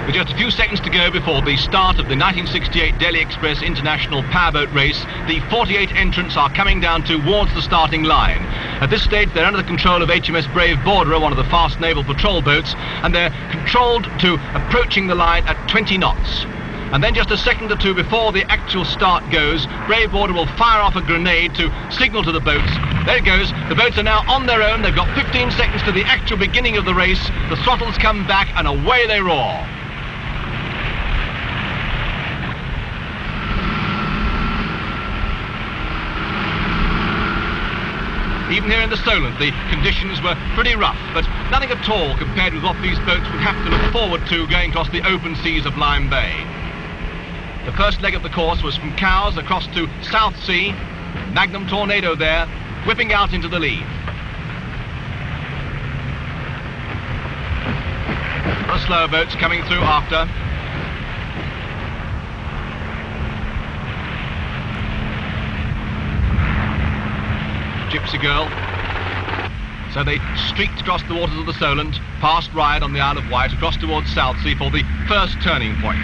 With just a few seconds to go before the start of the 1968 Delhi Express International Powerboat Race, the 48 entrants are coming down towards the starting line. At this stage, they're under the control of HMS Brave Borderer, one of the fast naval patrol boats, and they're controlled to approaching the line at 20 knots. And then just a second or two before the actual start goes, Brave Borderer will fire off a grenade to signal to the boats. There it goes. The boats are now on their own. They've got 15 seconds to the actual beginning of the race. The throttles come back and away they roar. Even here in the Solent, the conditions were pretty rough, but nothing at all compared with what these boats would have to look forward to going across the open seas of Lyme Bay. The first leg of the course was from Cowes across to South Sea. Magnum Tornado there, whipping out into the lead. The slower boats coming through after. Gypsy Girl. So they streaked across the waters of the Solent, past Ryde on the Isle of Wight, across towards Southsea for the first turning point.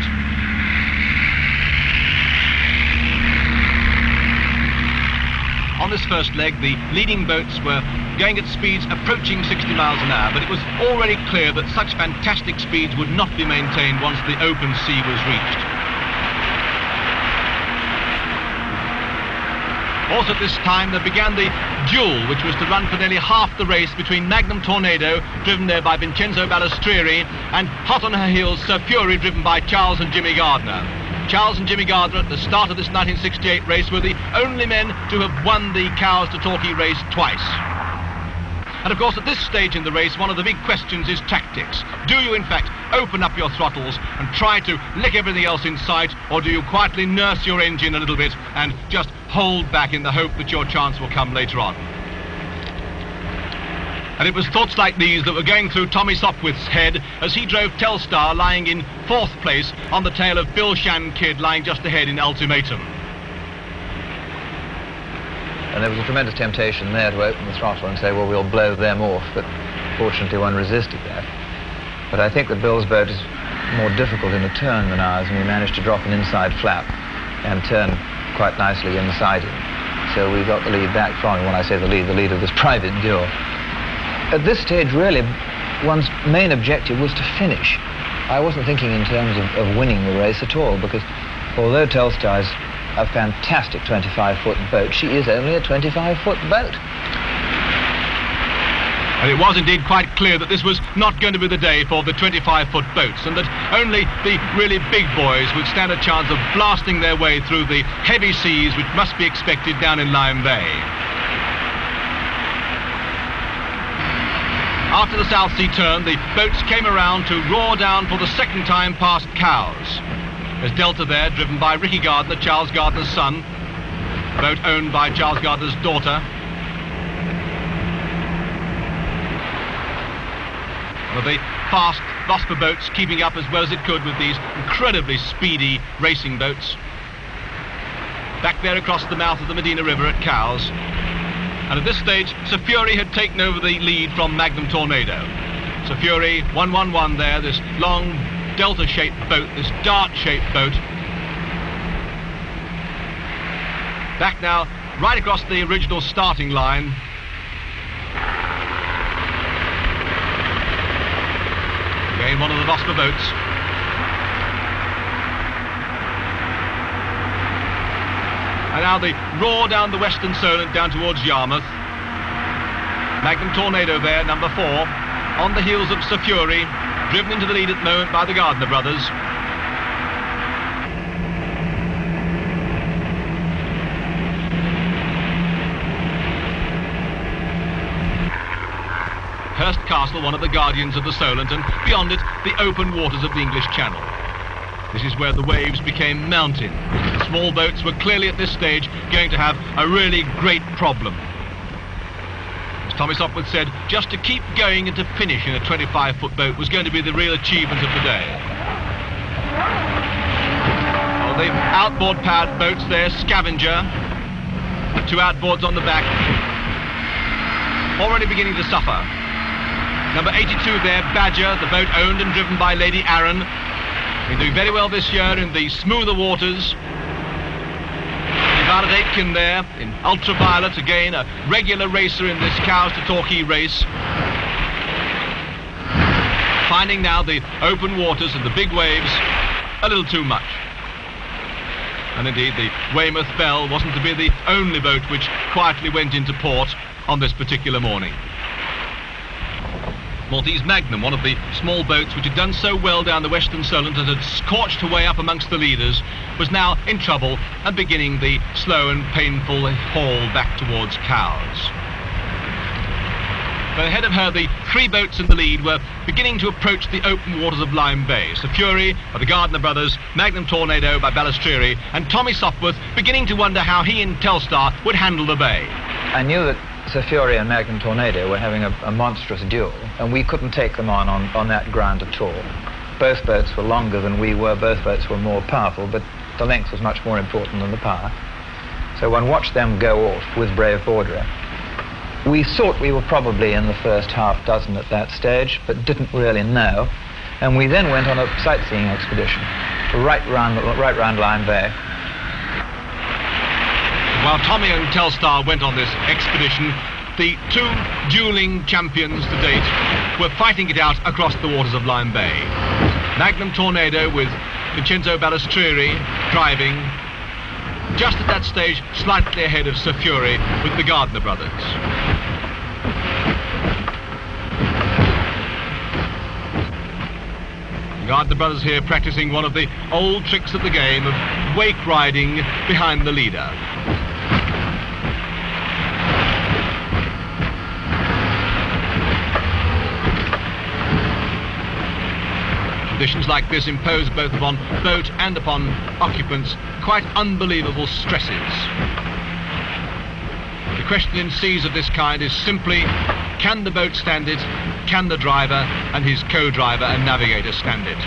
On this first leg, the leading boats were going at speeds approaching 60 miles an hour, but it was already clear that such fantastic speeds would not be maintained once the open sea was reached. Also at this time there began the duel, which was to run for nearly half the race between Magnum Tornado, driven there by Vincenzo Balestrieri, and hot on her heels Sir Fury, driven by Charles and Jimmy Gardner. Charles and Jimmy Gardner at the start of this 1968 race were the only men to have won the Cowes to Torquay race twice. And of course at this stage in the race, one of the big questions is tactics. Do you in fact open up your throttles and try to lick everything else in sight, or do you quietly nurse your engine a little bit and just hold back in the hope that your chance will come later on? And it was thoughts like these that were going through Tommy Sopwith's head as he drove Telstar, lying in 4th place on the tail of Bill Shan Kidd, lying just ahead in Ultimatum. And there was a tremendous temptation there to open the throttle and say, well, we'll blow them off, but fortunately one resisted that. But I think that Bill's boat is more difficult in a turn than ours, and we managed to drop an inside flap and turn quite nicely inside him. So we got the lead back from him. When I say the lead of this private duel. At this stage, really, one's main objective was to finish. I wasn't thinking in terms of winning the race at all, because although Telstar is a fantastic 25-foot boat, she is only a 25-foot boat. And it was indeed quite clear that this was not going to be the day for the 25-foot boats, and that only the really big boys would stand a chance of blasting their way through the heavy seas which must be expected down in Lyme Bay. After the South Sea turn, the boats came around to roar down for the second time past Cowes. There's Delta there, driven by Ricky Gardner, Charles Gardner's son, a boat owned by Charles Gardner's daughter. One of the fast Vosper boats keeping up as well as it could with these incredibly speedy racing boats. Back there across the mouth of the Medina River at Cowes. And at this stage, Sir Fury had taken over the lead from Magnum Tornado. Sir Fury, 111 there, this long delta-shaped boat, this dart-shaped boat. Back now, right across the original starting line. Again, one of the Vosper boats. And now the roar down the western Solent down towards Yarmouth. Magnum Tornado there, number 4, on the heels of Sir Fury, driven into the lead at the moment by the Gardner brothers. Hurst Castle, one of the guardians of the Solent, and beyond it, the open waters of the English Channel. This is where the waves became mountain. The small boats were clearly at this stage going to have a really great problem. As Tommy Sopwith said, just to keep going and to finish in a 25-foot boat was going to be the real achievement of the day. Well, the outboard powered boats there, Scavenger, 2 outboards on the back, already beginning to suffer. Number 82 there, Badger, the boat owned and driven by Lady Arran. Been doing very well this year in the smoother waters. Violet Aitken there in ultraviolet, again a regular racer in this Cows to Torquay race. Finding now the open waters and the big waves a little too much. And indeed the Weymouth Belle wasn't to be the only boat which quietly went into port on this particular morning. Maltese Magnum, one of the small boats which had done so well down the Western Solent and had scorched her way up amongst the leaders, was now in trouble and beginning the slow and painful haul back towards Cowes. But ahead of her, the three boats in the lead were beginning to approach the open waters of Lyme Bay. Sir Fury by the Gardner brothers, Magnum Tornado by Ballastreary, and Tommy Sopwith beginning to wonder how he and Telstar would handle the bay. I knew that Sir Fury and Magnum Tornado were having a monstrous duel, and we couldn't take them on that ground at all. Both boats were longer than we were, both boats were more powerful, but the length was much more important than the power. So one watched them go off with Brave Borderer. We thought we were probably in the first half dozen at that stage, but didn't really know. And we then went on a sightseeing expedition right round Lyme Bay. While Tommy and Telstar went on this expedition, the two dueling champions to date were fighting it out across the waters of Lyme Bay. Magnum Tornado with Vincenzo Ballastreary driving, just at that stage slightly ahead of Sir Fury with the Gardner brothers. The Gardner brothers here practicing one of the old tricks of the game of wake riding behind the leader. Conditions like this impose both upon boat and upon occupants quite unbelievable stresses. The question in seas of this kind is simply, can the boat stand it? Can the driver and his co-driver and navigator stand it?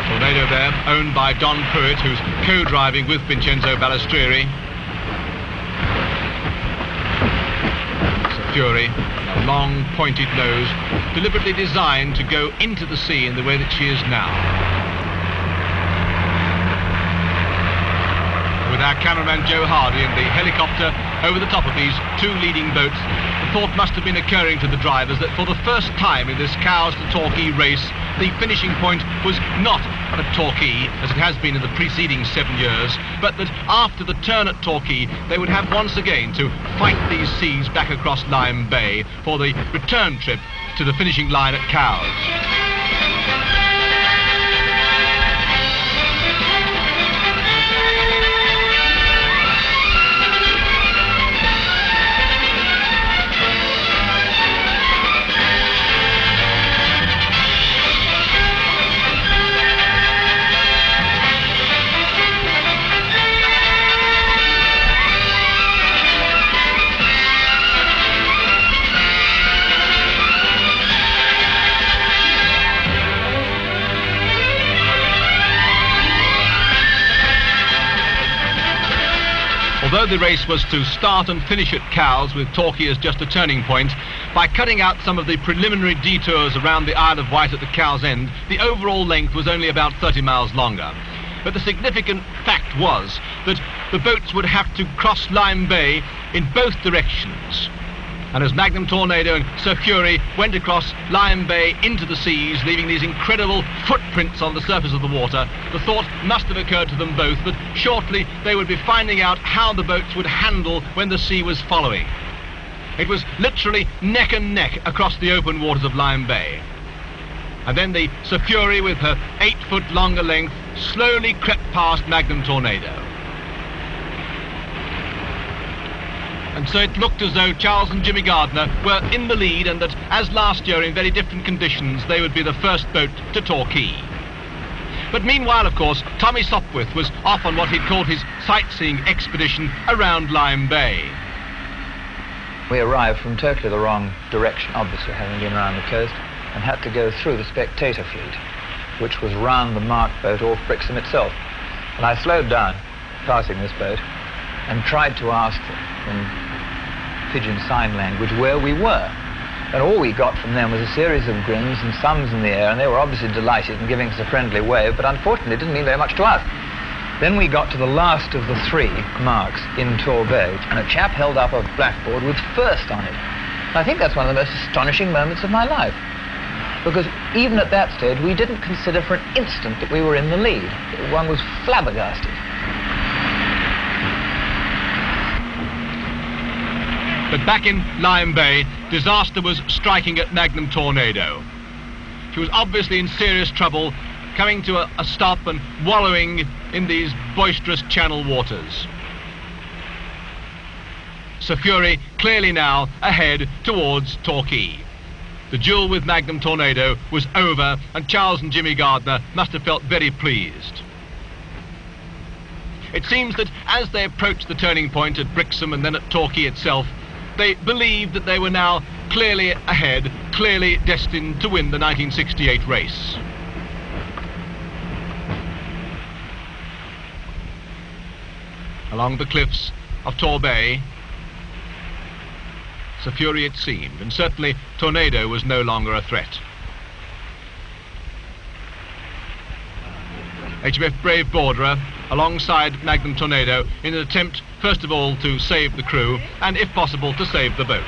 Tornado there, owned by Don Pruitt, who's co-driving with Vincenzo Ballastreary. Fury, a long pointed nose, deliberately designed to go into the sea in the way that she is now. With our cameraman Joe Hardy and the helicopter over the top of these two leading boats, the thought must have been occurring to the drivers that for the first time in this Cows to Torquay race, the finishing point was not at Torquay, as it has been in the preceding 7 years, but that after the turn at Torquay, they would have once again to fight these seas back across Lyme Bay for the return trip to the finishing line at Cowes. Although the race was to start and finish at Cowes with Torquay as just a turning point, by cutting out some of the preliminary detours around the Isle of Wight at the Cowes end, the overall length was only about 30 miles longer. But the significant fact was that the boats would have to cross Lyme Bay in both directions. And as Magnum Tornado and Sir Fury went across Lyme Bay into the seas, leaving these incredible footprints on the surface of the water, the thought must have occurred to them both that shortly they would be finding out how the boats would handle when the sea was following. It was literally neck and neck across the open waters of Lyme Bay. And then the Sir Fury, with her 8-foot longer length, slowly crept past Magnum Tornado. And so it looked as though Charles and Jimmy Gardner were in the lead, and that, as last year in very different conditions, they would be the first boat to Torquay. But meanwhile, of course, Tommy Sopwith was off on what he'd called his sightseeing expedition around Lyme Bay. We arrived from totally the wrong direction, obviously, having been around the coast, and had to go through the spectator fleet, which was round the marked boat off Brixham itself. And I slowed down, passing this boat, and tried to ask them in Pigeon Sign Language where we were. And all we got from them was a series of grins and thumbs in the air, and they were obviously delighted and giving us a friendly wave, but unfortunately it didn't mean very much to us. Then we got to the last of the 3 marks in Torquay, and a chap held up a blackboard with first on it. I think that's one of the most astonishing moments of my life, because even at that stage we didn't consider for an instant that we were in the lead. One was flabbergasted. But back in Lyme Bay, disaster was striking at Magnum Tornado. She was obviously in serious trouble, coming to a stop and wallowing in these boisterous channel waters. Sir Fury clearly now ahead towards Torquay. The duel with Magnum Tornado was over, and Charles and Jimmy Gardner must have felt very pleased. It seems that as they approached the turning point at Brixham and then at Torquay itself, they believed that they were now clearly ahead, clearly destined to win the 1968 race. Along the cliffs of Torquay, Sir Fury it seemed, and certainly Tornado was no longer a threat. HMF Brave Borderer alongside Magnum Tornado in an attempt first of all to save the crew and if possible to save the boat.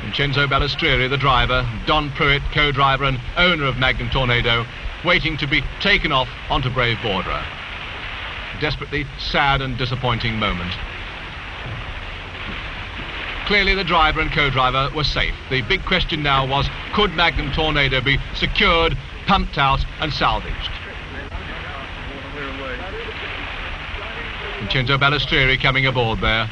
Vincenzo Balestrieri, the driver, Don Pruitt, co-driver and owner of Magnum Tornado, waiting to be taken off onto Brave Borderer. A desperately sad and disappointing moment. Clearly the driver and co-driver were safe. The big question now was, could Magnum Tornado be secured, pumped out and salvaged? Vincenzo Balestrieri coming aboard there.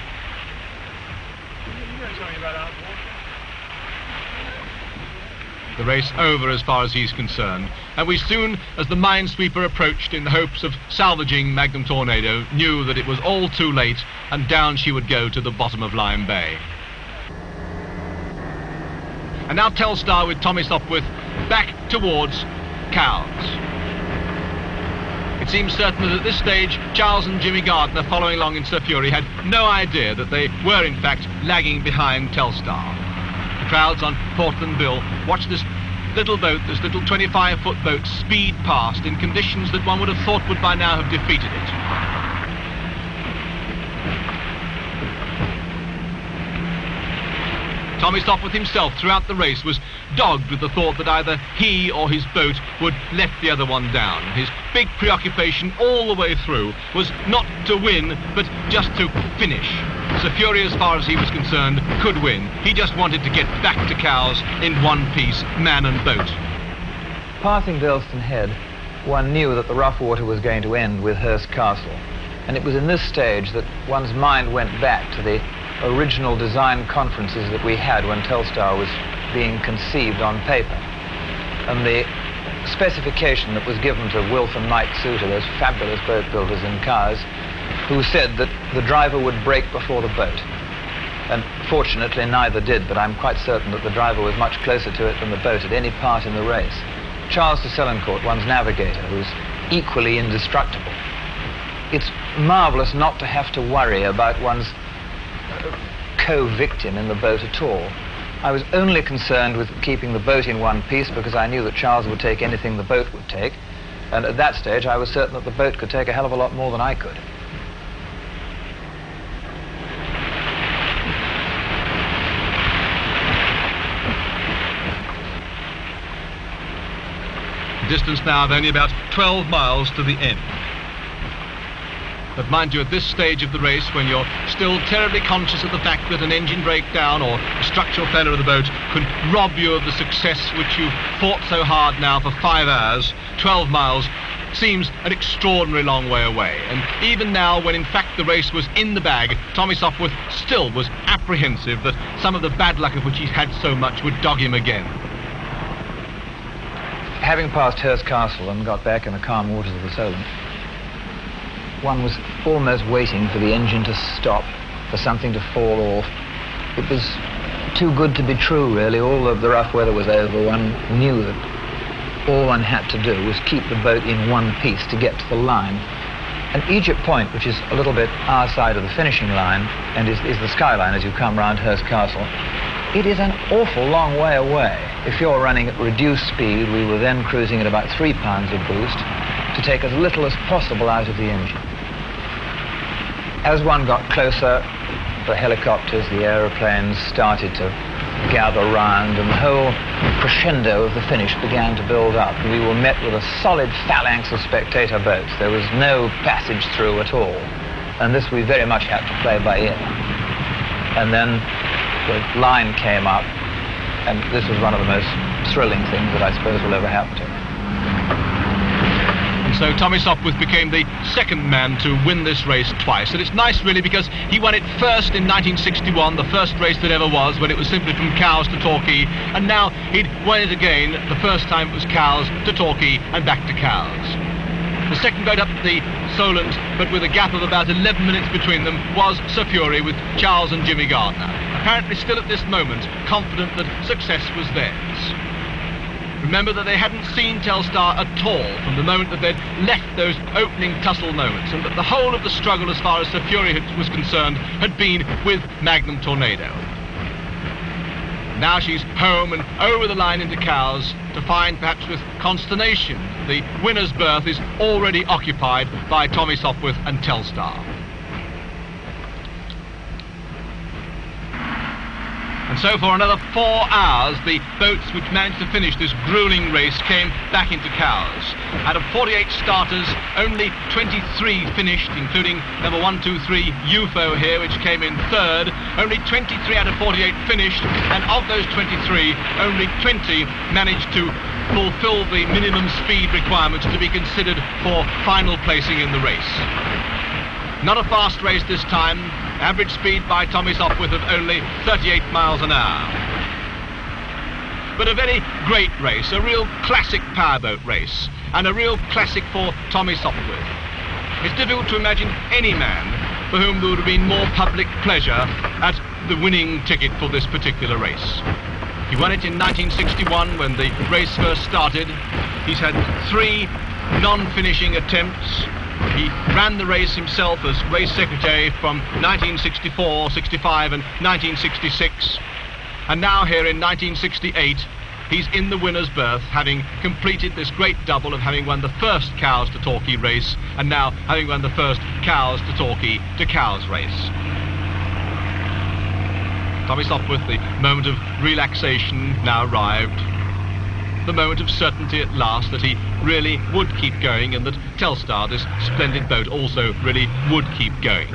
The race over as far as he's concerned, and we soon, as the minesweeper approached in the hopes of salvaging Magnum Tornado, knew that it was all too late and down she would go to the bottom of Lyme Bay. And now Telstar with Tommy Sopwith back towards Cowes. It seems certain that at this stage Charles and Jimmy Gardner, following along in Sir Fury, had no idea that they were in fact lagging behind Telstar. The crowds on Portland Bill watched this little boat, this little 25-foot boat, speed past in conditions that one would have thought would by now have defeated it. Tommy Sopwith himself throughout the race was dogged with the thought that either he or his boat would let the other one down. His big preoccupation all the way through was not to win, but just to finish. Sir Fury, as far as he was concerned, could win. He just wanted to get back to Cowes in one piece, man and boat. Passing Dalston Head, one knew that the rough water was going to end with Hurst Castle. And it was in this stage that one's mind went back to the original design conferences that we had when Telstar was being conceived on paper. And the specification that was given to Wilf and Mike Suter, those fabulous boat builders in Cowes, who said that the driver would brake before the boat. And fortunately neither did, but I'm quite certain that the driver was much closer to it than the boat at any part in the race. Charles de Selencourt, one's navigator, who's equally indestructible. It's marvellous not to have to worry about one's co-victim in the boat at all. I was only concerned with keeping the boat in one piece because I knew that Charles would take anything the boat would take, and at that stage I was certain that the boat could take a hell of a lot more than I could. Distance now of only about 12 miles to the end. But mind you, at this stage of the race, when you're still terribly conscious of the fact that an engine breakdown or a structural failure of the boat could rob you of the success which you've fought so hard now for 5 hours, 12 miles seems an extraordinary long way away. And even now, when in fact the race was in the bag, Tommy Sopwith still was apprehensive that some of the bad luck of which he's had so much would dog him again. Having passed Hurst Castle and got back in the calm waters of the Solent, one was almost waiting for the engine to stop, for something to fall off. It was too good to be true, really. All of the rough weather was over. One knew that all one had to do was keep the boat in one piece to get to the line. And Egypt Point, which is a little bit our side of the finishing line, and is the skyline as you come round Hurst Castle, it is an awful long way away. If you're running at reduced speed, we were then cruising at about 3 pounds of boost to take as little as possible out of the engine. As one got closer, the helicopters, the aeroplanes started to gather round, and the whole crescendo of the finish began to build up. We were met with a solid phalanx of spectator boats. There was no passage through at all, and this we very much had to play by ear. And then the line came up, and this was one of the most thrilling things that I suppose will ever happen to me. So Tommy Sopwith became the second man to win this race twice. And it's nice, really, because he won it first in 1961, the first race that ever was, when it was simply from Cowes to Torquay. And now he'd won it again, the first time it was Cowes to Torquay and back to Cowes. The second boat up the Solent, but with a gap of about 11 minutes between them, was Sir Fury with Charles and Jimmy Gardner. Apparently still at this moment confident that success was theirs. Remember that they hadn't seen Telstar at all from the moment that they'd left those opening tussle moments, and that the whole of the struggle as far as Sir Fury was concerned had been with Magnum Tornado. Now she's home and over the line into Cowes to find, perhaps with consternation, the winner's berth is already occupied by Tommy Sopwith and Telstar. And so for another 4 hours, the boats which managed to finish this grueling race came back into Cowes. Out of 48 starters, only 23 finished, including number 123 UFO here, which came in third. Only 23 out of 48 finished, and of those 23, only 20 managed to fulfill the minimum speed requirements to be considered for final placing in the race. Not a fast race this time. Average speed by Tommy Sopwith of only 38 miles an hour. But a very great race, a real classic powerboat race, and a real classic for Tommy Sopwith. It's difficult to imagine any man for whom there would have been more public pleasure at the winning ticket for this particular race. He won it in 1961 when the race first started. He's had 3 non-finishing attempts. He ran the race himself as race secretary from 1964, 65 and 1966. And now here in 1968, he's in the winner's berth, having completed this great double of having won the first Cowes to Torquay race, and now having won the first Cowes to Torquay to Cowes race. Tommy Sopwith, the moment of relaxation now arrived. The moment of certainty at last that he really would keep going, and that Telstar, this splendid boat, also really would keep going.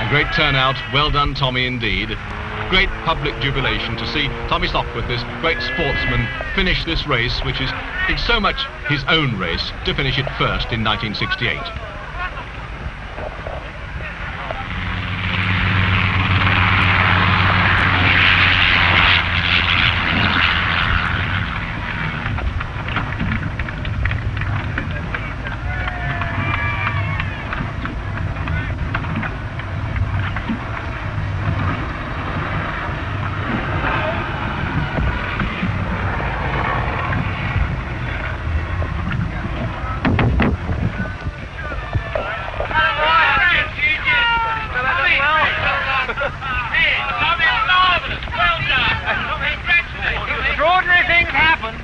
A great turnout, well done Tommy indeed. Great public jubilation to see Tommy Sopwith, this great sportsman, finish this race, which is in so much his own race, to finish it first in 1968. Extraordinary things happen.